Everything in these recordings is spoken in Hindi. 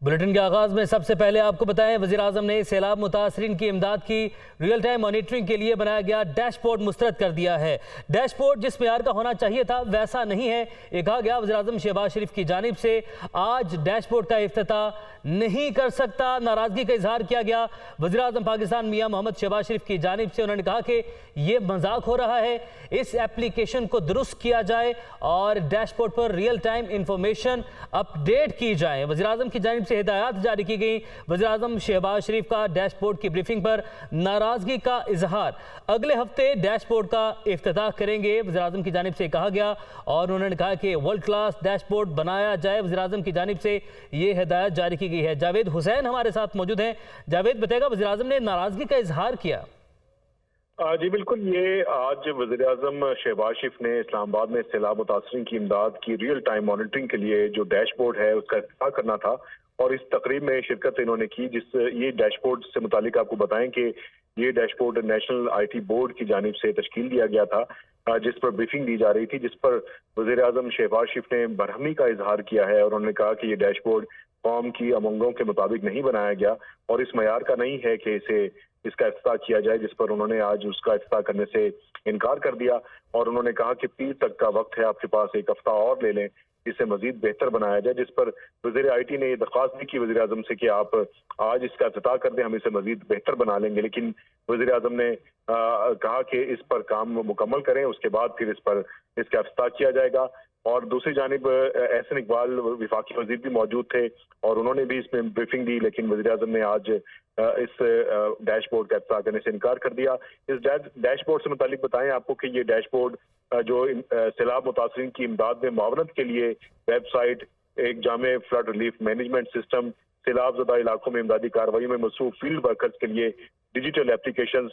बुलेटिन के आगाज में सबसे पहले आपको बताएं, वज़ीर-ए-आज़म ने सैलाब मुतासरीन की इमदाद की रियल टाइम मॉनिटरिंग के लिए बनाया गया डैशबोर्ड मुस्तरद कर दिया है। डैशबोर्ड जिस मेयार का होना चाहिए था वैसा नहीं है, ये कहा गया। वज़ीर-ए-आज़म शहबाज शरीफ की जानिब से आज डैशबोर्ड का इफ्तिताह नहीं कर सकता, नाराजगी का इजहार किया गया। वज़ीर-ए-आज़म पाकिस्तान मियां मोहम्मद शहबाज शरीफ की जानिब से उन्होंने कहा कि ये मजाक हो रहा है, इस एप्लीकेशन को दुरुस्त किया जाए और डैशबोर्ड पर रियल टाइम इंफॉर्मेशन अपडेट की जाए। वज़ीर-ए-आज़म की जानिब से हिदायत जारी की गई। वज़ीर-ए-आज़म शहबाज शरीफ का डैशबोर्ड की ब्रीफिंग पर नाराजगी का इजहार। अगले हफ्ते डैशबोर्ड का इफ्तिताह करेंगे, वज़ीर-ए-आज़म की जानिब से कहा गया और उन्होंने कहा कि वर्ल्ड क्लास डैशबोर्ड बनाया जाए। वज़ीर-ए-आज़म की जानिब से ये हिदायत जारी की गई है। जावेद हुसैन हमारे साथ मौजूद हैं। जावेद, बताएगा, वज़ीर-ए-आज़म ने नाराजगी का इजहार किया। जी बिल्कुल, ये आज वज़ीर-ए-आज़म शहबाज शरीफ ने इस्लामाबाद में सैलाब मुतासरीन की इमदाद की रियल टाइम मॉनिटरिंग के लिए जो डैशबोर्ड है उसका इफ्तिताह करना था और इस तकरीब में शिरकत इन्होंने की। ये डैशबोर्ड से मुतालिक आपको बताएं कि ये डैशबोर्ड नेशनल IT बोर्ड की जानिब से तश्कील दिया गया था, जिस पर ब्रीफिंग दी जा रही थी, जिस पर वज़ीर-ए-आज़म शहबाज शरीफ ने बरहमी का इजहार किया है और उन्होंने कहा कि ये डैशबोर्ड कौम की उमंगों के मुताबिक नहीं बनाया गया और इस मयार का नहीं है कि इसका इफ्तिताह किया जाए, जिस पर उन्होंने आज उसका इफ्तिताह करने से इनकार कर दिया और उन्होंने कहा कि पीर तक का वक्त है, आपके पास एक हफ्ता और ले लें, इसे मजीद बेहतर बनाया जाए। जिस पर वज़ीर IT ने ये दरख्वास्त भी की वज़ीर-ए-आज़म से कि आप आज इसका इफ्तिताह कर दें, हम इसे मजीद बेहतर बना लेंगे। लेकिन वज़ीर-ए-आज़म ने कहा कि इस पर काम मुकम्मल करें, उसके बाद फिर इसका इफ्तिताह किया जाएगा। और दूसरी जानिब एहसन इकबाल वफाकी वजीर भी मौजूद थे और उन्होंने भी इसमें ब्रीफिंग दी, लेकिन वज़ीर-ए-आज़म ने आज इस डैशबोर्ड का इफ्तिताह करने से इनकार कर दिया। इस डैशबोर्ड से मुतालिक बताएं आपको कि ये डैशबोर्ड जो सैलाब मुतासरीन की इमदाद में मुआवनत के लिए वेबसाइट, एक जामे फ्लड रिलीफ मैनेजमेंट सिस्टम, सैलाब ज़दा इलाकों में इमदादी कार्रवाई में मसरूफ फील्ड वर्कर्स के लिए डिजिटल एप्लीकेशन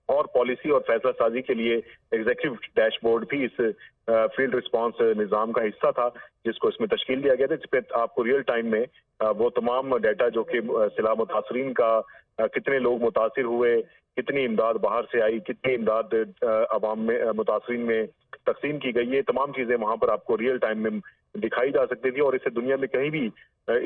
और पॉलिसी और फैसला साजी के लिए एग्जीक्यूटिव डैशबोर्ड भी इस फील्ड रिस्पांस निज़ाम का हिस्सा था, जिसको इसमें तश्कील दिया गया था, जिसपे आपको रियल टाइम में वो तमाम डाटा जो कि सैलाब मुतासरीन का कितने लोग मुतासिर हुए, कितनी इमदाद बाहर से आई, कितनी इमदाद अवाम में मुतासरीन में तकसीम की गई, ये तमाम चीज़ें वहाँ पर आपको रियल टाइम में दिखाई जा सकती थी और इसे दुनिया में कहीं भी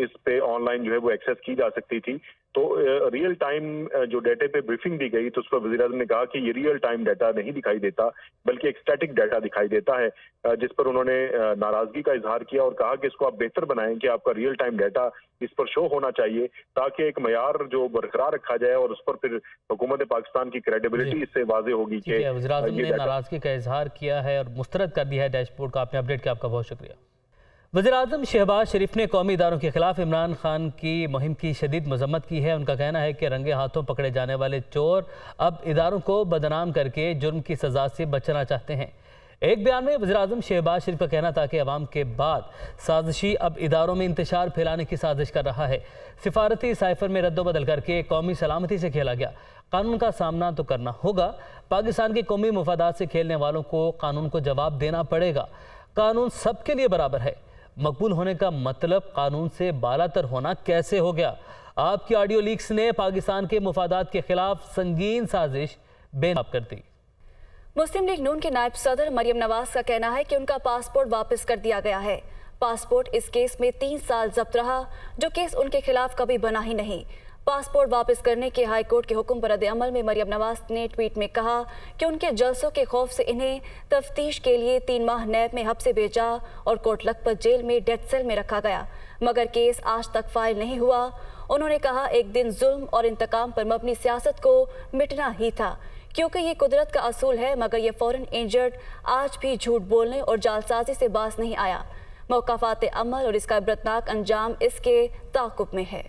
इस पे ऑनलाइन जो है वो एक्सेस की जा सकती थी। तो रियल टाइम जो डाटे पे ब्रीफिंग दी गई तो उस पर वज़ीर-ए-आज़म ने कहा कि ये रियल टाइम डाटा नहीं दिखाई देता बल्कि एक स्टैटिक डाटा दिखाई देता है, जिस पर उन्होंने नाराजगी का इजहार किया और कहा कि इसको आप बेहतर बनाएं कि आपका रियल टाइम डाटा इस पर शो होना चाहिए ताकि एक मयार जो बरकरार रखा जाए और उस पर फिर हुकूमत पाकिस्तान की क्रेडिबिलिटी इससे वाज़ेह होगी कि वज़ीर-ए-आज़म ने नाराजगी का इजहार किया है और मुस्तरद कर दिया है डैशबोर्ड का। आपने अपडेट किया, आपका बहुत शुक्रिया। वज़ीर-ए-आज़म शहबाज शरीफ ने कौमी इदारों के खिलाफ इमरान खान की मुहिम की शदीद मजम्मत की है। उनका कहना है कि रंगे हाथों पकड़े जाने वाले चोर अब इदारों को बदनाम करके जुर्म की सजा से बचना चाहते हैं। एक बयान में वज़ीर-ए-आज़म शहबाज शरीफ का कहना था कि अवाम के बाद साजिशी अब इदारों में इंतशार फैलाने की साजिश कर रहा है। सिफारती साइफर में रद्दोबदल करके कौमी सलामती से खेला गया। कानून का सामना तो करना होगा, पाकिस्तान के कौमी मफादात से खेलने वालों को कानून को जवाब देना पड़ेगा। कानून सबके लिए बराबर है। मकबूल होने का मतलब कानून से बालातर होना कैसे हो गया? आपकी ऑडियो लीक्स ने पाकिस्तान के मुफादात के खिलाफ संगीन साजिश बेनकाब कर दी। मुस्लिम लीग नून के नायब सदर मरियम नवाज का कहना है कि उनका पासपोर्ट वापस कर दिया गया है। पासपोर्ट इस केस में 3 साल जब्त रहा, जो केस उनके खिलाफ कभी बना ही नहीं। पासपोर्ट वापस करने के हाई कोर्ट के हुक्म पर रद्द-ए-अमल में मरियम नवाज ने ट्वीट में कहा कि उनके जलसों के खौफ से इन्हें तफ्तीश के लिए 3 माह नैब में हब्से भेजा और कोट लखपत जेल में डेथ सेल में रखा गया, मगर केस आज तक फाइल नहीं हुआ। उन्होंने कहा, एक दिन जुल्म और इंतकाम पर मबनी सियासत को मिटना ही था, क्योंकि ये कुदरत का असूल है, मगर ये फॉरेन इंजर्ड आज भी झूठ बोलने और जालसाजी से बाज नहीं आया। मौक़ाफ़ात अमल और इसका इबरतनाक अंजाम इसके ताक़ुब में है।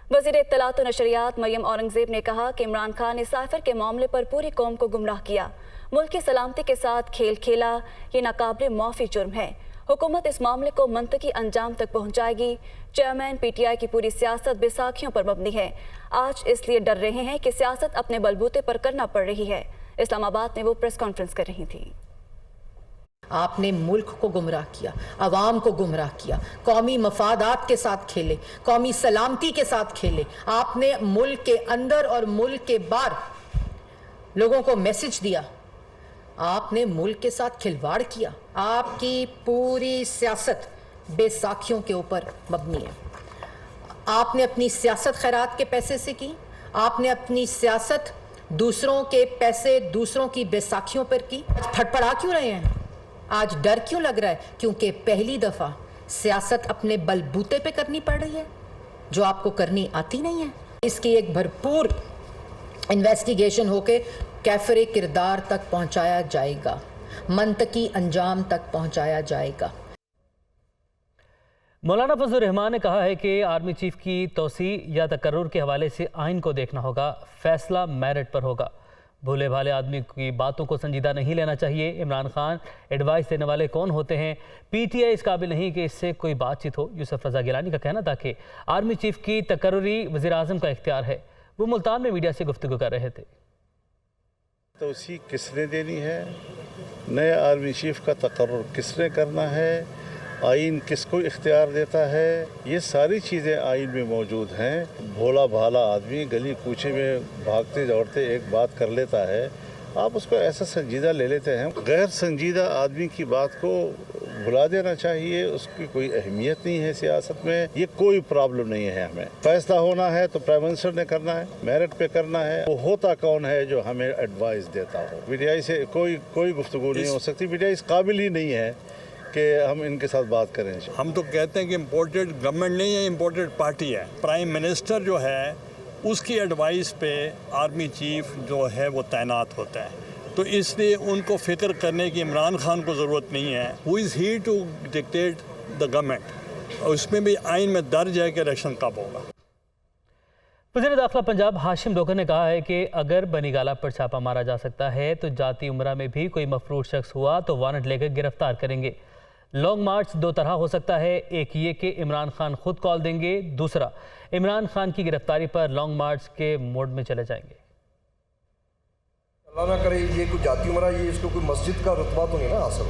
वज़ीर इत्तलात और नशरियात मरियम औरंगज़ेब ने कहा कि इमरान खान ने साइफर के मामले पर पूरी कौम को गुमराह किया, मुल्क की सलामती के साथ खेल खेला। ये नाकाबिल माफ़ी जुर्म है। हुकूमत इस मामले को मंतकी अंजाम तक पहुँचाएगी। चेयरमैन PTI की पूरी सियासत बेसाखियों पर मबनी है। आज इसलिए डर रहे हैं कि सियासत अपने बलबूते पर करना पड़ रही है। इस्लामाबाद में वो प्रेस कॉन्फ्रेंस कर रही थी। आपने मुल्क को गुमराह किया, अवाम को गुमराह किया, कौमी मफादात के साथ खेले, कौमी सलामती के साथ खेले। आपने मुल्क के अंदर और मुल्क के बाहर लोगों को मैसेज दिया, आपने मुल्क के साथ खिलवाड़ किया। आपकी पूरी सियासत बेसाखियों के ऊपर मबनी है। आपने अपनी सियासत खैरात के पैसे से की, आपने अपनी सियासत दूसरों के पैसे, दूसरों की बेसाखियों पर की। फटफड़ा क्यों रहे हैं? आज डर क्यों लग रहा है? क्योंकि पहली दफा सियासत अपने बलबूते पे करनी पड़ रही है, जो आपको करनी आती नहीं है। इसकी एक भरपूर इन्वेस्टिगेशन होके कैफरे किरदार तक पहुंचाया जाएगा, मंतकी अंजाम तक पहुंचाया जाएगा। मौलाना फजलुर रहमान ने कहा है कि आर्मी चीफ की तौसी या तकर्रुर के हवाले से आइन को देखना होगा, फैसला मेरिट पर होगा। भोले भाले आदमी की बातों को संजीदा नहीं लेना चाहिए। इमरान खान एडवाइस देने वाले कौन होते हैं? पीटीआई इस काबिल नहीं कि इससे कोई बातचीत हो। यूसुफ रजा गिलानी का कहना था कि आर्मी चीफ की तकर्रुरी वज़ीर आज़म का इख्तियार है। वो मुल्तान में मीडिया से गुफ्तगू कर रहे थे। तौसी किसने देनी है? नए आर्मी चीफ का तकर्रुर किसने करना है? आइन किसको इख्तियार देता है? ये सारी चीज़ें आइन में मौजूद हैं। भोला भाला आदमी गली कूचे में भागते दौड़ते एक बात कर लेता है, आप उसको ऐसा संजीदा ले लेते हैं। गैर संजीदा आदमी की बात को भुला देना चाहिए, उसकी कोई अहमियत नहीं है सियासत में। ये कोई प्रॉब्लम नहीं है। हमें फैसला होना है तो प्राइम मिनिस्टर ने करना है, मेरिट पे करना है। वो होता कौन है जो हमें एडवाइस देता हो? पीटीआई से कोई गुफ्तगू नहीं हो सकती। पीटीआई इस काबिल ही नहीं है कि हम इनके साथ बात करें। हम तो कहते हैं कि इम्पोर्टेड गवर्नमेंट नहीं है, इम्पोर्टेड पार्टी है। प्राइम मिनिस्टर जो है उसकी एडवाइस पे आर्मी चीफ जो है वो तैनात होता है, तो इसलिए उनको फिक्र करने की इमरान खान को ज़रूरत नहीं है। Who is he to dictate the government? और उसमें भी आइन में दर्ज है कि इलेक्शन कब होगा। वज़ीर दाखिला पंजाब हाशिम डोगर ने कहा है कि अगर बनीगाला पर छापा मारा जा सकता है तो जाती उमरा में भी कोई मफरूर शख्स हुआ तो वारंट लेकर गिरफ्तार करेंगे। लॉन्ग मार्च दो तरह हो सकता है, एक ये कि इमरान खान खुद कॉल देंगे, दूसरा इमरान खान की गिरफ्तारी पर लॉन्ग मार्च के मोड में चले जाएंगे। अल्लाह ना करे ये कोई जाती उमरा, ये इसको कोई मस्जिद का रुतबा तो नहीं ना हासिल।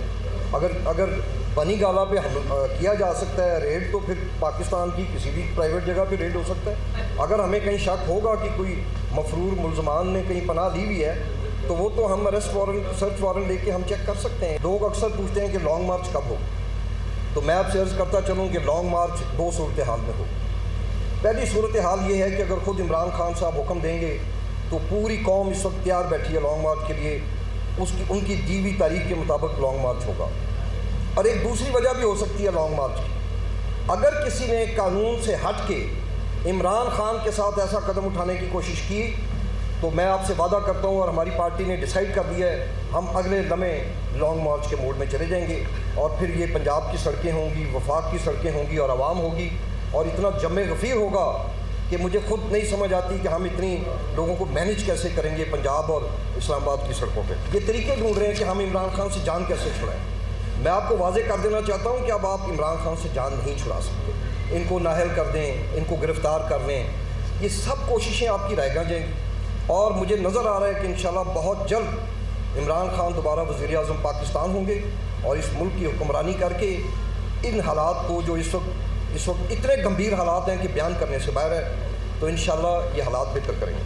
अगर बनी गाला पे किया जा सकता है रेड, तो फिर पाकिस्तान की किसी भी प्राइवेट जगह पे रेड हो सकता है। अगर हमें कहीं शक होगा कि कोई मफरूर मुलजमान ने कहीं पनाह ली हुई है, तो वो तो हम अरेस्ट वारंट, सर्च वारंट लेके हम चेक कर सकते हैं। लोग अक्सर पूछते हैं कि लॉन्ग मार्च कब हो, तो मैं आपसे अर्ज़ करता चलूँ कि लॉन्ग मार्च दो सूरत हाल में हो। पहली सूरत हाल ये है कि अगर ख़ुद इमरान खान साहब हुक्म देंगे तो पूरी कौम इस वक्त तैयार बैठी है लॉन्ग मार्च के लिए। उनकी दी हुई तारीख के मुताबिक लॉन्ग मार्च होगा। और एक दूसरी वजह भी हो सकती है लॉन्ग मार्च की, अगर किसी ने कानून से हट के इमरान खान के साथ ऐसा कदम उठाने की कोशिश की, तो मैं आपसे वादा करता हूँ और हमारी पार्टी ने डिसाइड कर दिया है, हम अगले लम्हे लॉन्ग मार्च के मोड में चले जाएंगे। और फिर ये पंजाब की सड़कें होंगी, वफाक की सड़कें होंगी और आवाम होगी, और इतना जमे गफीर होगा कि मुझे खुद नहीं समझ आती कि हम इतनी लोगों को मैनेज कैसे करेंगे पंजाब और इस्लामाबाद की सड़कों पे। ये तरीके ढूंढ रहे हैं कि हम इमरान खान से जान कैसे छुड़ाएं। मैं आपको वाजे कर देना चाहता हूँ कि अब आप इमरान खान से जान नहीं छुड़ा सकते। इनको नाहल कर दें, इनको गिरफ़्तार कर लें, ये सब कोशिशें आपकी रहेगा जाएंगी। और मुझे नज़र आ रहा है कि इंशाल्लाह बहुत जल्द इमरान खान दोबारा वज़ीर आज़म पाकिस्तान होंगे और इस मुल्क की हुक्मरानी करके इन हालात को, जो इस वक्त इतने गंभीर हालात हैं कि बयान करने से बाहर है, तो इंशाल्लाह ये हालात बेहतर करेंगे।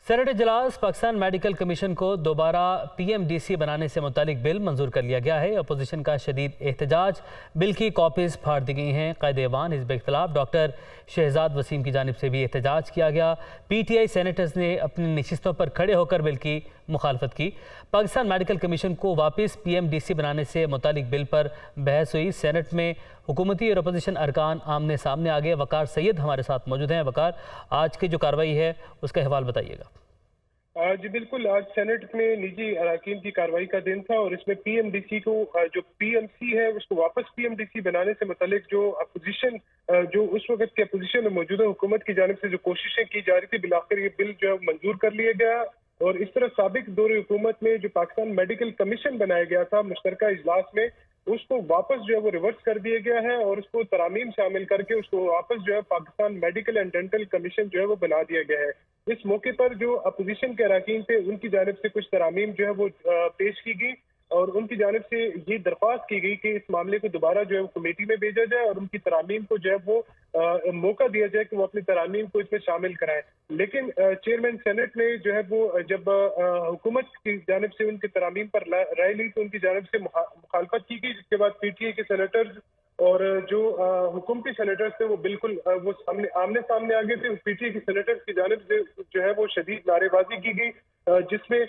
सेनेट इजलास पाकिस्तान मेडिकल कमीशन को दोबारा पीएमडीसी बनाने से मुतालिक बिल मंजूर कर लिया गया है। अपोजिशन का शदीद एहतजाज, बिल की कॉपीज़ फाड़ दी गई हैं। कायदे ऐवान हिज़्ब इख्तिलाफ डॉक्टर शहजाद वसीम की जानिब से भी एहतजाज किया गया। पीटीआई सेनेटर्स ने अपनी नशिस्तों पर खड़े होकर बिल की मुखालफत की। पाकिस्तान मेडिकल कमीशन को वापस पीएमडीसी बनाने से मुतालिक बिल पर बहस हुई। सेनेट में हुकूमती और अपोजिशन अरकान आमने सामने आ गए। वकार सैयद हमारे साथ मौजूद हैं। वकार, आज की जो कार्रवाई है उसका हवाल बताइएगा। जी बिल्कुल, आज सेनेट में निजी अरकान की कार्रवाई का दिन था और इसमें पीएमडीसी को, जो पीएमसी है उसको वापस पीएमडीसी बनाने से मुतालिक जो अपोजिशन, जो उस वक्त के अपोजिशन में मौजूदा हुकूमत की जानिब से जो कोशिशें की जा रही थी, बिलाखिर ये बिल जो है मंजूर कर लिया गया। और इस तरह साबिक दौर हुकूमत में जो पाकिस्तान मेडिकल कमीशन बनाया गया था मुश्तरका इजलास में, उसको वापस जो है वो रिवर्स कर दिया गया है और उसको तरामीम शामिल करके उसको वापस जो है Pakistan medical and dental commission जो है वो बना दिया गया है। इस मौके पर जो अपोजिशन के अरकान थे उनकी जानिब से कुछ तरामीम जो है वो पेश की गई और उनकी जानिब से ये दरख्वास्त की गई कि इस मामले को दोबारा जो है वो कमेटी में भेजा जाए और उनकी तरामीम को जो है वो मौका दिया जाए कि वो अपनी तरामीम को इसमें शामिल कराएं। लेकिन चेयरमैन सेनेट ने जो है वो जब हुकूमत की जानिब से उनकी तरामीम पर राय ली तो उनकी जानिब से मुखालफत की गई, जिसके बाद PTA के सेनेटर्स और जो हुकूमती सेनेटर्स थे वो बिल्कुल वो आमने सामने आ गए थे। PTA के सेनेटर्स की जानिब से जो है वो शदीद नारेबाजी की गई, जिसमें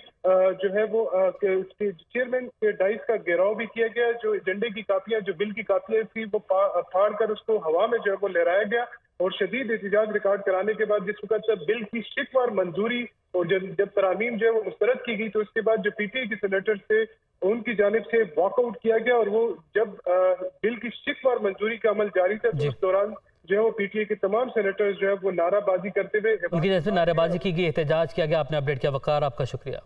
जो है वो चेयरमैन के डाइस का घेराव भी किया गया। जो एजेंडे की कापियां, जो बिल की कापियां थी वो फाड़ कर उसको हवा में जो है वो लहराया गया और शदीद एहतजाज रिकॉर्ड कराने के बाद जिस वक्त बिल की शिकवार मंजूरी और जब तरामीम जो है वो मुस्तरद की गई तो उसके बाद जो PTA के सेनेटर्स थे उनकी जानिब से वॉकआउट किया गया और वो जब बिल की शिकवार मंजूरी का अमल जारी था तो उस दौरान जो है वो PTA के तमाम सेनेटर्स जो है वो नाराबाजी करते हुए उनकी जैसे नारेबाजी की गई, एहतजाज किया गया। आपने अपडेट किया वकार, आपका शुक्रिया।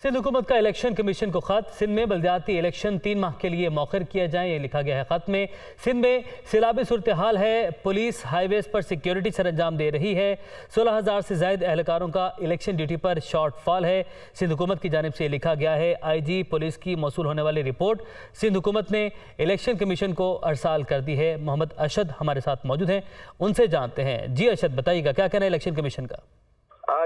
सिंध हुकूमत का इलेक्शन कमीशन को खत, सिंध में बल्दियाती इलेक्शन 3 माह के लिए मौखर किया जाए, ये लिखा गया है खत में। सिंध में सैलाबी सूरत हाल है, पुलिस हाईवेज पर सिक्योरिटी सरंजाम दे रही है, 16,000 से ज़ायद एहलकारों का इलेक्शन ड्यूटी पर शॉर्टफॉल है। सिंध हुकूमत की जानिब से लिखा गया है, IG पुलिस की मौसूल होने वाली रिपोर्ट सिंध हुकूमत ने इलेक्शन कमीशन को अरसाल कर दी है। मोहम्मद अशद हमारे साथ मौजूद हैं, उनसे जानते हैं। जी अशद, बताइएगा क्या कहना है इलेक्शन कमीशन का?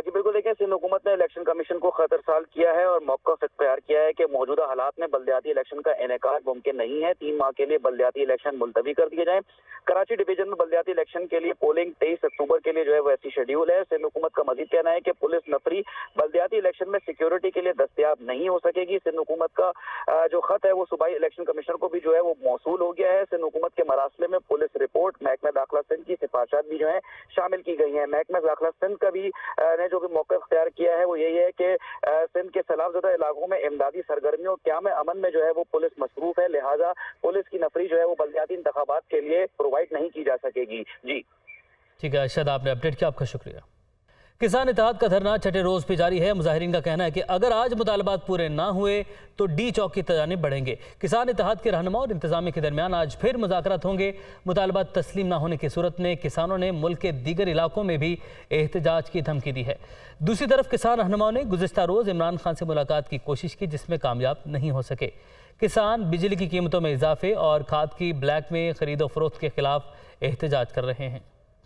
जी बिल्कुल, देखिए सिंध हुकूमत ने इलेक्शन कमीशन को खत अरसाल किया है और मौक़िफ़ इख्तियार किया है कि मौजूदा हालात में बल्दियाती इलेक्शन का इनेकाद मुमकिन नहीं है। 3 माह के लिए बल्दियाती इलेक्शन मुलतवी कर दिए जाएं। कराची डिवीजन में बल्दियाती इलेक्शन के लिए पोलिंग 23 अक्टूबर के लिए जो है वो ऐसी शेड्यूल है। सिंध हुकूमत का मजीद कहना है कि पुलिस नफरी बल्दियाती इलेक्शन में सिक्योरिटी के लिए दस्तयाब नहीं हो सकेगी। सिंध हुकूमत का जो खत है वो सूबाई इलेक्शन कमिश्नर को भी जो है वो मौसूल हो गया है। सिंध हुकूमत के मरासले में पुलिस रिपोर्ट, महकमा दाखिला सिंध की सिफारिशात भी जो है शामिल की गई हैं। महकमा दाखिला सिंध का भी ने जो भी मौक़िफ़ तैयार किया है वो यही है कि सिंध के सैलाबज़दा इलाकों में इमदादी सरगर्मियों क़याम अमन में जो है वो पुलिस मसरूफ है, लिहाजा पुलिस की नफरी जो है वो बल्दियाती इंतखाबात के लिए प्रोवाइड नहीं की जा सकेगी। जी ठीक है अरशद, आपने अपडेट किया, आपका शुक्रिया। किसान इत्तेहाद का धरना छठे रोज भी जारी है। मुजाहिरीन का कहना है कि अगर आज मुतालबात पूरे ना हुए तो D चौक की जानिब बढ़ेंगे। किसान इत्तेहाद के रहनुमा और इंतजामिया के दरमियान आज फिर मुज़ाकरात होंगे। मुतालबात तस्लीम ना होने की सूरत में किसानों ने मुल्क के दीगर इलाकों में भी एहतजाज की धमकी दी है। दूसरी तरफ किसान रहनुमाओं ने गुज़िश्ता रोज़ इमरान खान से मुलाकात की कोशिश की, जिसमें कामयाब नहीं हो सके। किसान बिजली की कीमतों में इजाफे और खाद की ब्लैक में खरीदो फरोख्त के खिलाफ एहतजाज कर रहे हैं।